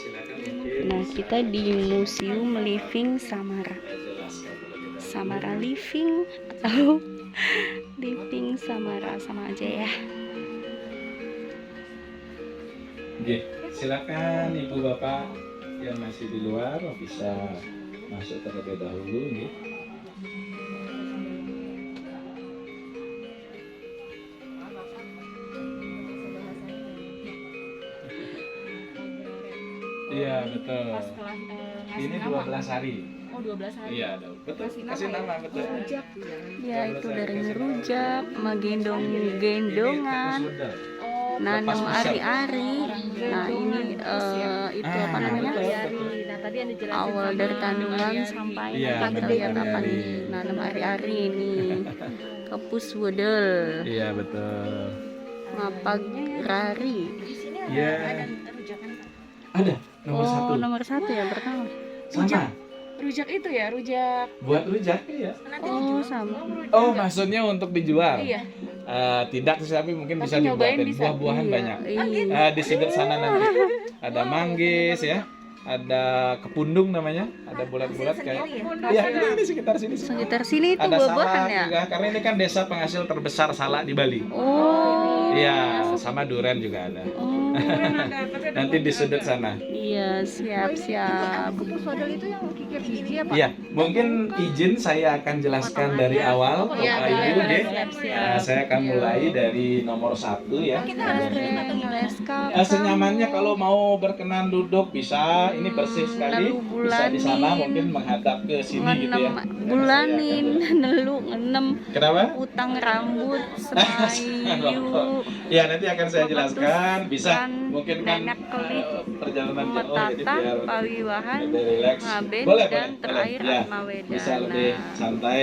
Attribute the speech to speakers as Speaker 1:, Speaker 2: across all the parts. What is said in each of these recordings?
Speaker 1: silakan mungkin.
Speaker 2: Nah, kita di Museum Living Samara. Samara Living atau Living Samara, sama aja ya.
Speaker 1: Oke, silakan Ibu Bapak yang masih di luar bisa masuk terlebih dahulu nih. Iya, betul. Ini 12 hari.
Speaker 3: Oh, 12 hari.
Speaker 1: Iya, betul. Kasih nama betul.
Speaker 3: Rujak.
Speaker 2: Ya, itu dari rujak, sama gendong-gendongan, nanam ari-ari. Nah, ini itu apa namanya?
Speaker 3: Nah, tadi yang dijelasin
Speaker 2: Awal
Speaker 3: sama
Speaker 2: dari kandungan
Speaker 3: Mariani.
Speaker 2: sampai
Speaker 1: Iya,
Speaker 2: nanti
Speaker 1: nanam
Speaker 2: kelihatan apa
Speaker 1: ari-ari.
Speaker 2: nih? Nanam ari-ari nih. Kepus wedel,
Speaker 1: Iya, betul.
Speaker 2: mapagrari.
Speaker 1: Iya. Ada nomor satu.
Speaker 2: Oh, nomor 1 ya pertama.
Speaker 1: Sama.
Speaker 3: Rujak itu ya, rujak.
Speaker 1: Buat rujak ya.
Speaker 3: Nanti
Speaker 2: Oh,
Speaker 3: dijual.
Speaker 2: sama.
Speaker 1: Oh, maksudnya untuk dijual?
Speaker 3: Iya.
Speaker 1: Tidak sih, tapi mungkin
Speaker 3: Tapi
Speaker 1: bisa
Speaker 3: nyobain
Speaker 1: dibuatin.
Speaker 3: bisa.
Speaker 1: Buah-buahan
Speaker 2: Iya,
Speaker 1: banyak.
Speaker 2: iya.
Speaker 1: Di sebelah sana nanti. Ada manggis ya. Ada kepundung namanya. Ada bulat-bulat kayak. Iya, ini sekitar sini.
Speaker 2: Sekitar sini itu
Speaker 1: Ada
Speaker 2: buah-buahan
Speaker 1: salak
Speaker 2: ya.
Speaker 1: juga, karena ini kan desa penghasil terbesar salak di Bali.
Speaker 2: Oh.
Speaker 1: Iya, sama durian juga ada.
Speaker 2: Oh.
Speaker 1: Nanti di sudut sana.
Speaker 2: Iya, siap-siap.
Speaker 3: Kepus wadal itu yang kikir biji apa?
Speaker 1: Iya, mungkin izin saya akan jelaskan dari awal,
Speaker 3: Iya,
Speaker 1: Bapak
Speaker 3: boleh,
Speaker 1: Ibu
Speaker 3: boleh,
Speaker 1: deh.
Speaker 2: siap-siap.
Speaker 1: Saya akan mulai dari nomor 1 ya.
Speaker 2: Goreng, leskap.
Speaker 1: Senyamannya kalau mau berkenan duduk bisa, ini bersih sekali.
Speaker 2: Lalu
Speaker 1: Bisa di sana
Speaker 2: bulanin.
Speaker 1: mungkin menghadap ke sini gitu ya.
Speaker 2: Bulanin, nelu, ngenem,
Speaker 1: Kenapa?
Speaker 2: utang rambut, semayu.
Speaker 1: Ya nanti akan saya jelaskan. Bisa
Speaker 2: Kan
Speaker 1: mungkin kan
Speaker 2: nenek kelit,
Speaker 1: perjalanan jauh jadi
Speaker 2: metata,
Speaker 1: biar
Speaker 2: pawiwahan,
Speaker 1: lebih relax.
Speaker 2: ngaben,
Speaker 1: Boleh,
Speaker 2: dan
Speaker 1: boleh,
Speaker 2: terakhir
Speaker 1: boleh. Ya,
Speaker 2: atmawedana.
Speaker 1: bisa lebih santai.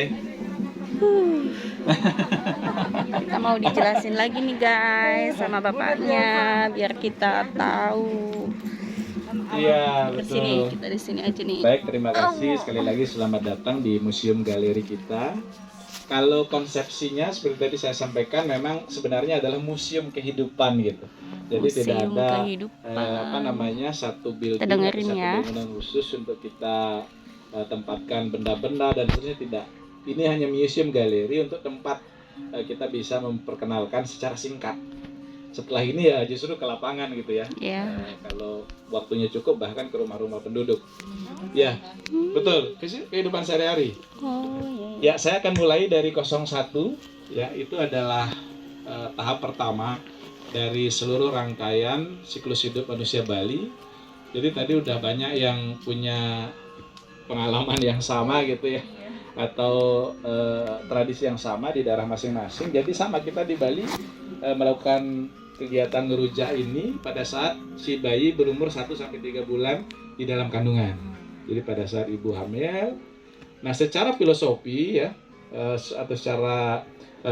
Speaker 2: Kita mau dijelasin lagi nih guys sama bapaknya biar kita tahu.
Speaker 1: Iya,
Speaker 2: Ke sini,
Speaker 1: betul.
Speaker 2: kita di sini aja nih.
Speaker 1: Baik, terima kasih sekali lagi, selamat datang di Museum Galeri kita. Kalau konsepsinya seperti tadi saya sampaikan, memang sebenarnya adalah museum kehidupan gitu. Jadi tidak
Speaker 2: Museum
Speaker 1: ada
Speaker 2: kehidupan.
Speaker 1: satu building
Speaker 2: Kita dengerin
Speaker 1: atau satu
Speaker 2: ya.
Speaker 1: bangunan khusus untuk kita tempatkan benda-benda dan seterusnya, tidak. Ini hanya museum galeri untuk tempat kita bisa memperkenalkan secara singkat. Setelah ini ya justru ke lapangan gitu ya.
Speaker 2: Ya.
Speaker 1: Kalau waktunya cukup bahkan ke rumah-rumah penduduk. Ya, betul. Kehidupan sehari-hari.
Speaker 2: Oh iya.
Speaker 1: Ya, saya akan mulai dari 01. Ya, itu adalah tahap pertama dari seluruh rangkaian siklus hidup manusia Bali. Jadi tadi udah banyak yang punya pengalaman yang sama gitu ya, atau tradisi yang sama di daerah masing-masing. Jadi sama, kita di Bali melakukan kegiatan ngerujak ini pada saat si bayi berumur 1-3 bulan di dalam kandungan. Jadi pada saat ibu hamil. Nah, secara filosofi ya, atau secara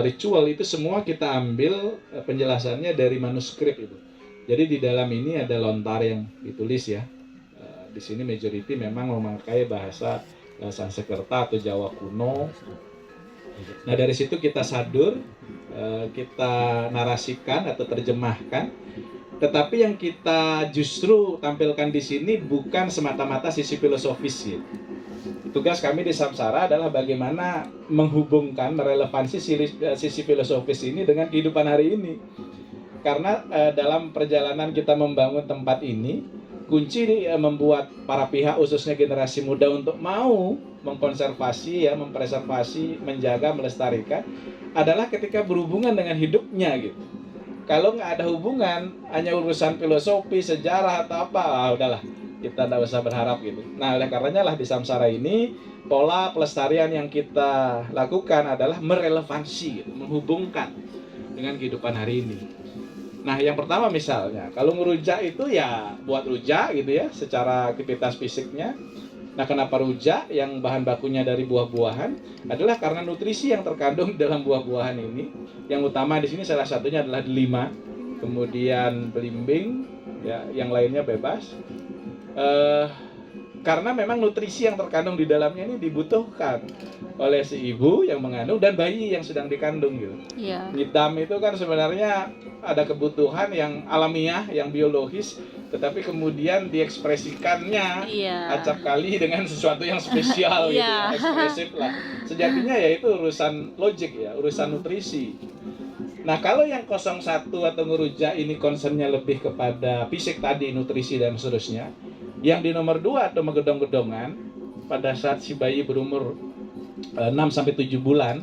Speaker 1: ritual itu semua kita ambil penjelasannya dari manuskrip itu. Jadi di dalam ini ada lontar yang ditulis ya. Di sini majority memang memakai bahasa Sanskerta atau Jawa kuno. Nah, dari situ kita sadur, kita narasikan atau terjemahkan. Tetapi yang kita justru tampilkan di sini bukan semata-mata sisi filosofis gitu. Tugas kami di Samsara adalah bagaimana menghubungkan, merelevansi sisi filosofis ini dengan kehidupan hari ini. Karena dalam perjalanan kita membangun tempat ini, kunci membuat para pihak, khususnya generasi muda, untuk mau mengkonservasi, ya, mempreservasi, menjaga, melestarikan, adalah ketika berhubungan dengan hidupnya gitu. Kalau nggak ada hubungan, hanya urusan filosofi, sejarah atau apa, udahlah, kita nggak usah berharap gitu. Nah, oleh karenanya lah di Samsara ini pola pelestarian yang kita lakukan adalah merelevansi, gitu, menghubungkan dengan kehidupan hari ini. Nah, yang pertama misalnya, kalau ngerujak itu ya buat rujak gitu ya, secara aktivitas fisiknya. Nah, kenapa rujak yang bahan bakunya dari buah-buahan? Adalah karena nutrisi yang terkandung dalam buah-buahan ini. Yang utama di sini salah satunya adalah delima, kemudian belimbing, ya, yang lainnya bebas. Karena memang nutrisi yang terkandung di dalamnya ini dibutuhkan oleh si ibu yang mengandung dan bayi yang sedang dikandung gitu.
Speaker 2: Iya.
Speaker 1: Ngidam itu kan sebenarnya ada kebutuhan yang alamiah, yang biologis, tetapi kemudian diekspresikannya
Speaker 2: Iya.
Speaker 1: acap kali dengan sesuatu yang spesial gitu,
Speaker 2: Iya.
Speaker 1: ekspresif lah. Sejatinya ya itu urusan logik ya, urusan nutrisi. Nah kalau yang 01 atau ngeruja ini concernnya lebih kepada fisik tadi, nutrisi dan seterusnya. Yang di nomor 2 atau megedong-gedongan pada saat si bayi berumur 6-7 bulan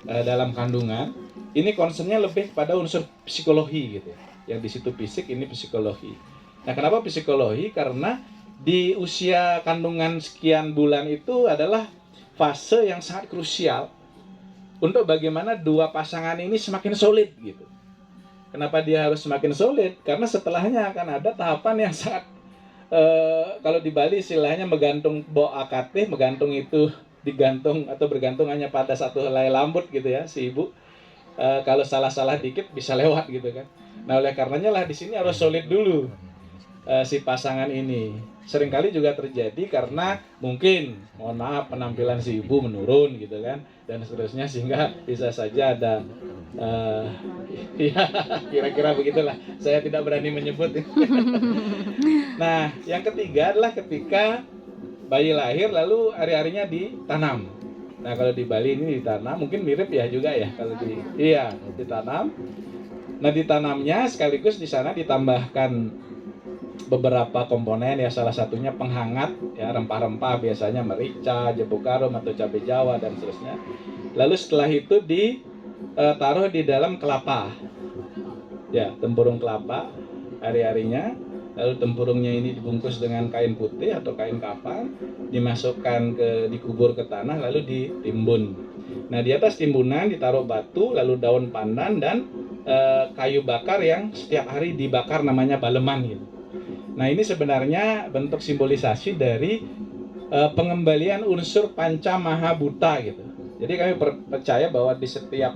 Speaker 1: dalam kandungan, ini concernnya lebih pada unsur psikologi gitu. Yang di situ fisik, ini psikologi. Nah kenapa psikologi? Karena di usia kandungan sekian bulan itu adalah fase yang sangat krusial untuk bagaimana dua pasangan ini semakin solid gitu. Kenapa dia harus semakin solid? Karena setelahnya akan ada tahapan yang sangat kalau di Bali istilahnya menggantung bo akate, menggantung itu digantung atau bergantung hanya pada satu helai rambut gitu ya si ibu. Kalau salah-salah dikit bisa lewat gitu kan. Nah oleh karenanya lah di sini harus solid dulu si pasangan ini. Seringkali juga terjadi karena mungkin mohon maaf penampilan si ibu menurun gitu kan dan seterusnya sehingga bisa saja ada ya kira-kira begitulah. Saya tidak berani menyebut. Nah yang ketiga adalah ketika bayi lahir lalu hari-harinya ditanam. Nah kalau di Bali ini ditanam mungkin mirip ya juga ya kalau di ditanam. Nah ditanamnya sekaligus di sana ditambahkan beberapa komponen ya, salah satunya penghangat ya, rempah-rempah biasanya merica, jebuk garam atau cabai Jawa dan seterusnya. Lalu setelah itu ditaruh di dalam kelapa. Ya, tempurung kelapa hari-harinya. Lalu tempurungnya ini dibungkus dengan kain putih atau kain kafan, dimasukkan dikubur ke tanah lalu ditimbun. Nah, di atas timbunan ditaruh batu, lalu daun pandan dan kayu bakar yang setiap hari dibakar namanya baleman gitu. Nah ini sebenarnya bentuk simbolisasi dari pengembalian unsur panca maha buta gitu. Jadi kami percaya bahwa di setiap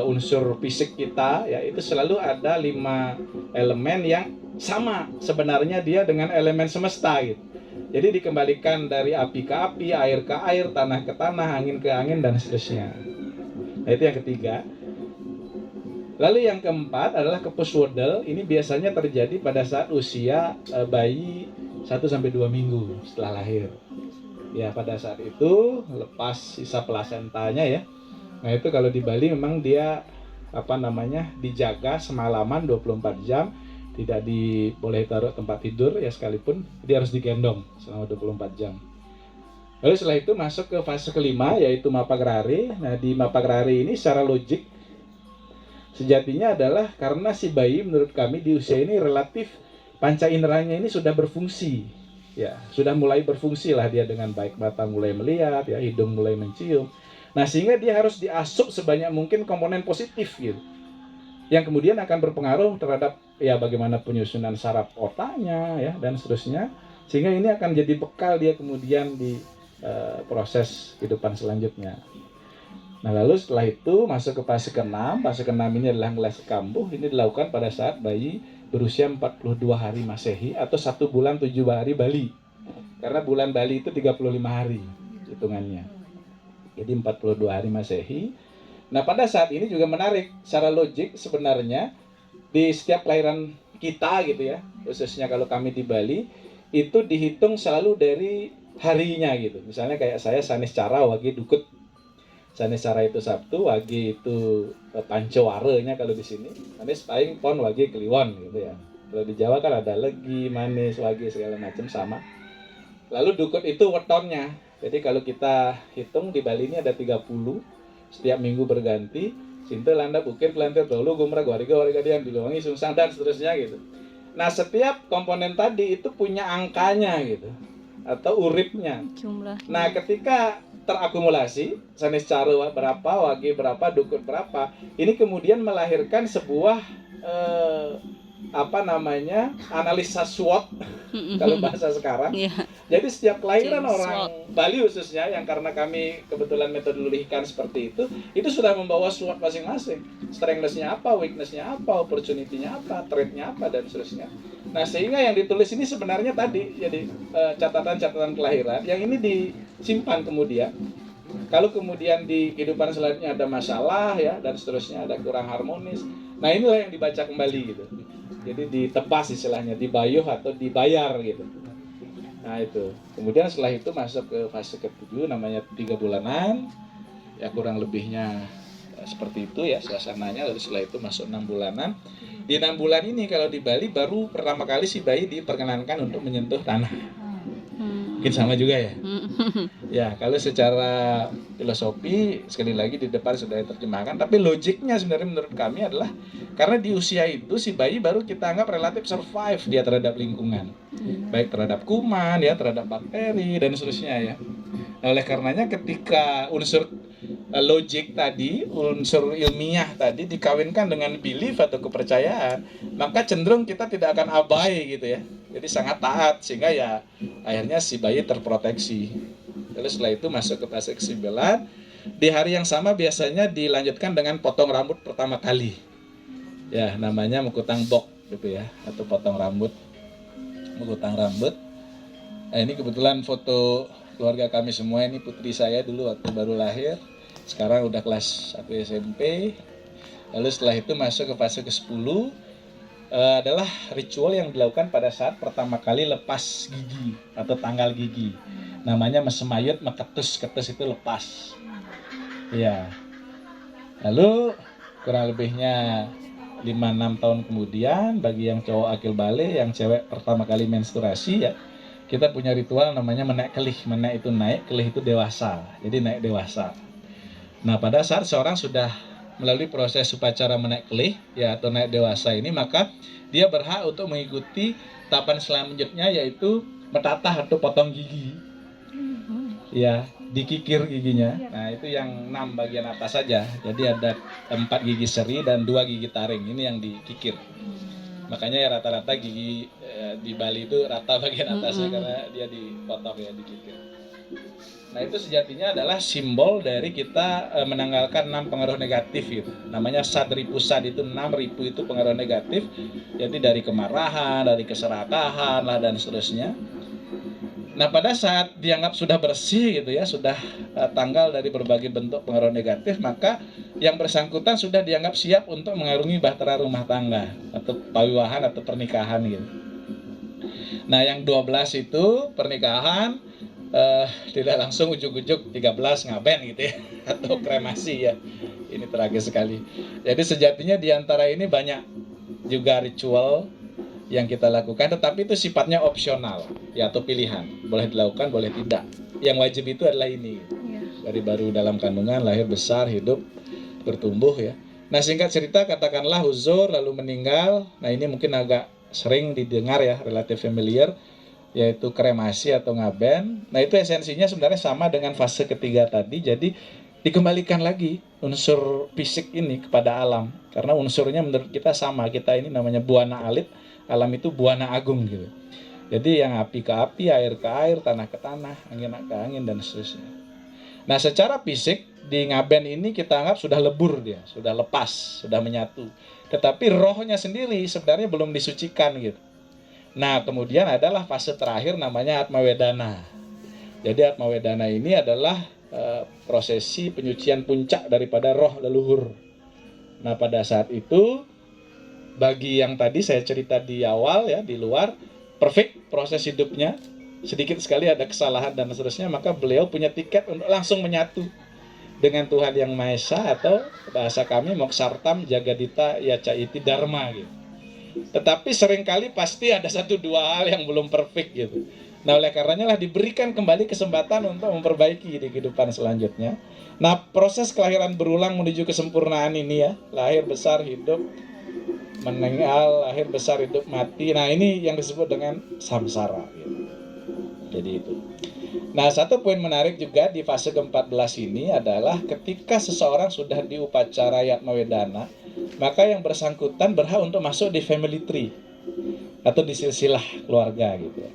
Speaker 1: unsur fisik kita ya itu selalu ada 5 elemen yang sama sebenarnya dia dengan elemen semesta gitu. Jadi dikembalikan dari api ke api, air ke air, tanah ke tanah, angin ke angin dan seterusnya. Nah itu yang ketiga. Lalu yang keempat adalah kepuswodel. Ini biasanya terjadi pada saat usia bayi 1-2 minggu setelah lahir. Ya pada saat itu lepas sisa plasentanya ya. Nah itu kalau di Bali memang dia dijaga semalaman 24 jam. Tidak boleh taruh tempat tidur ya sekalipun. Dia harus digendong selama 24 jam. Lalu setelah itu masuk ke fase kelima yaitu mapagrari. Nah di mapagrari ini secara logik sejatinya adalah karena si bayi menurut kami di usia ini relatif panca inderanya ini sudah berfungsi. Ya, sudah mulai berfungsi lah dia dengan baik, mata mulai melihat, ya, hidung mulai mencium. Nah, sehingga dia harus diasup sebanyak mungkin komponen positif gitu. Yang kemudian akan berpengaruh terhadap ya bagaimana penyusunan saraf otaknya ya dan seterusnya. Sehingga ini akan jadi bekal dia kemudian di proses kehidupan selanjutnya. Nah lalu setelah itu masuk ke fase ke-6. Fase ke-6 ini adalah ngelasi kambuh. Ini dilakukan pada saat bayi berusia 42 hari Masehi atau 1 bulan 7 hari Bali. Karena bulan Bali itu 35 hari hitungannya. Jadi 42 hari Masehi. Nah pada saat ini juga menarik. Secara logik sebenarnya di setiap kelahiran kita gitu ya, khususnya kalau kami di Bali, itu dihitung selalu dari harinya gitu. Misalnya kayak saya Saniscara Wage Dukut. Saniscara itu Sabtu, Wage itu Pancowarenya kalau di sini. Sanis paling Pon Wage Kliwon gitu ya. Kalau di Jawa kan ada Legi, Manis, Wage segala macam sama. Lalu Dukut itu wetonnya. Jadi kalau kita hitung di Bali ini ada 30, setiap minggu berganti. Sinta Landa Bukit Pelantir Dolu Gumra Gwariga Warigadian Biluwangi Sungsang dan seterusnya gitu. Nah setiap komponen tadi itu punya angkanya gitu atau uripnya.
Speaker 2: Jumlah.
Speaker 1: Nah ketika terakumulasi Saniscara berapa, Wage berapa, Dukut berapa, ini kemudian melahirkan sebuah analisa SWOT kalau bahasa sekarang.
Speaker 2: Yeah.
Speaker 1: Jadi setiap kelahiran
Speaker 2: James
Speaker 1: orang
Speaker 2: SWOT.
Speaker 1: Bali khususnya yang karena kami kebetulan metodologikan seperti itu sudah membawa SWOT masing-masing. Strength-nya apa, weakness-nya apa, opportunity-nya apa, threat-nya apa dan seterusnya. Nah, sehingga yang ditulis ini sebenarnya tadi jadi catatan-catatan kelahiran yang ini disimpan kemudian. Kalau kemudian di kehidupan selanjutnya ada masalah ya dan seterusnya, ada kurang harmonis. Nah, inilah yang dibaca kembali gitu. Jadi ditebas istilahnya, dibayuh atau dibayar gitu. Nah, itu. Kemudian setelah itu masuk ke fase ke-7 namanya 3 bulanan. Ya kurang lebihnya seperti itu ya suasananya. Lalu setelah itu masuk 6 bulanan. Di 6 bulan ini kalau di Bali baru pertama kali si bayi diperkenankan untuk menyentuh tanah. Mungkin sama juga ya. Ya, kalau secara filosofi sekali lagi di depan sudah diterjemahkan, tapi logiknya sebenarnya menurut kami adalah karena di usia itu si bayi baru kita anggap relatif survive dia terhadap lingkungan. Baik terhadap kuman ya, terhadap bakteri dan seterusnya ya. Nah, oleh karenanya ketika unsur logik tadi, unsur ilmiah tadi dikawinkan dengan belief atau kepercayaan, maka cenderung kita tidak akan abai gitu ya. Jadi sangat taat sehingga ya akhirnya si bayi terproteksi. Lalu setelah itu masuk ke fase ke-9. Di hari yang sama biasanya dilanjutkan dengan potong rambut pertama kali. Ya, namanya mukutang bok gitu ya, atau potong rambut. Mukutang rambut. Nah, ini kebetulan foto keluarga kami semua, ini putri saya dulu waktu baru lahir. Sekarang udah kelas 1 SMP. Lalu setelah itu masuk ke fase ke-10. Adalah ritual yang dilakukan pada saat pertama kali lepas gigi atau tanggal gigi. Namanya mesemayut, meketus, ketus itu lepas. Ya. Lalu kurang lebihnya 5-6 tahun kemudian bagi yang cowok akil bale, yang cewek pertama kali menstruasi ya, kita punya ritual namanya menaik kelih. Menaik itu naik, kelih itu dewasa. Jadi naik dewasa. Nah, pada saat seorang sudah melalui proses upacara menaik kelih ya atau naik dewasa ini, maka dia berhak untuk mengikuti tahapan selanjutnya yaitu metatah atau potong gigi. Ya, dikikir giginya. Nah, itu yang 6 bagian atas saja. Jadi ada 4 gigi seri dan 2 gigi taring. Ini yang dikikir. Makanya ya rata-rata gigi di Bali itu rata bagian atasnya karena dia dipotong ya, dikikir. Nah, itu sejatinya adalah simbol dari kita menanggalkan 6 pengaruh negatif gitu. Namanya sadri pusat itu 6, ripu itu pengaruh negatif. Jadi dari kemarahan, dari keserakahan lah dan seterusnya. Nah, pada saat dianggap sudah bersih gitu ya, sudah tanggal dari berbagai bentuk pengaruh negatif, maka yang bersangkutan sudah dianggap siap untuk mengarungi bahtera rumah tangga atau pawiwahan atau pernikahan gitu. Nah, yang 12 itu pernikahan tidak langsung ujuk-ujuk 13 ngaben gitu ya atau kremasi ya. Ini tragis sekali. Jadi sejatinya di antara ini banyak juga ritual yang kita lakukan, tetapi itu sifatnya opsional ya atau pilihan. Boleh dilakukan, boleh tidak. Yang wajib itu adalah ini. Dari baru dalam kandungan, lahir, besar, hidup, bertumbuh ya. Nah, singkat cerita katakanlah uzur lalu meninggal. Nah, ini mungkin agak sering didengar ya, relatif familiar, yaitu kremasi atau ngaben. Nah, itu esensinya sebenarnya sama dengan fase ketiga tadi. Jadi dikembalikan lagi unsur fisik ini kepada alam. Karena unsurnya menurut kita sama. Kita ini namanya buana alit, alam itu buana agung gitu. Jadi yang api ke api, air ke air, tanah ke tanah, angin ke angin dan seterusnya. Nah, secara fisik di ngaben ini kita anggap sudah lebur dia, sudah lepas, sudah menyatu. Tetapi rohnya sendiri sebenarnya belum disucikan gitu. Nah, kemudian adalah fase terakhir namanya Atma Wedana. Jadi Atma Wedana ini adalah prosesi penyucian puncak daripada roh leluhur. Nah, pada saat itu bagi yang tadi saya cerita di awal ya, di luar perfect proses hidupnya, sedikit sekali ada kesalahan dan seterusnya, maka beliau punya tiket untuk langsung menyatu dengan Tuhan Yang Maha Esa atau bahasa kami moksartam jagadita yacaiti dharma gitu. Tetapi seringkali pasti ada 1-2 hal yang belum perfect gitu. Nah, oleh karenanya lah diberikan kembali kesempatan untuk memperbaiki di kehidupan selanjutnya. Nah, proses kelahiran berulang menuju kesempurnaan ini ya, lahir, besar, hidup, meninggal, lahir, besar, hidup, mati. Nah, ini yang disebut dengan samsara gitu. Jadi itu. Nah, satu poin menarik juga di fase ke-14 ini adalah ketika seseorang sudah diupacara Atma Wedana, maka yang bersangkutan berhak untuk masuk di family tree atau di silsilah keluarga gitu ya.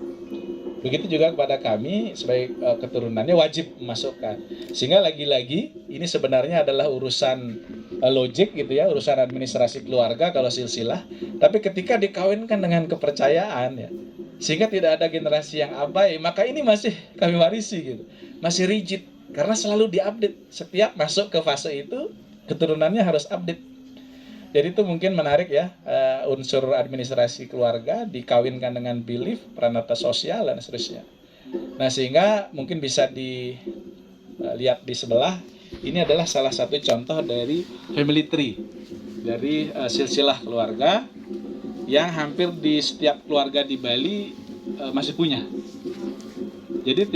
Speaker 1: Begitu juga kepada kami sebagai keturunannya wajib memasukkan. Sehingga lagi-lagi ini sebenarnya adalah urusan logik gitu ya, urusan administrasi keluarga kalau silsilah, tapi ketika dikawinkan dengan kepercayaan ya, sehingga tidak ada generasi yang abai, maka ini masih kami warisi gitu, masih rigid karena selalu diupdate. Setiap masuk ke fase itu keturunannya harus update. Jadi itu mungkin menarik ya, unsur administrasi keluarga dikawinkan dengan belief, pranata sosial dan seterusnya. Nah, sehingga mungkin bisa dilihat di sebelah, ini adalah salah satu contoh dari family tree, dari silsilah keluarga yang hampir di setiap keluarga di Bali masih punya. Jadi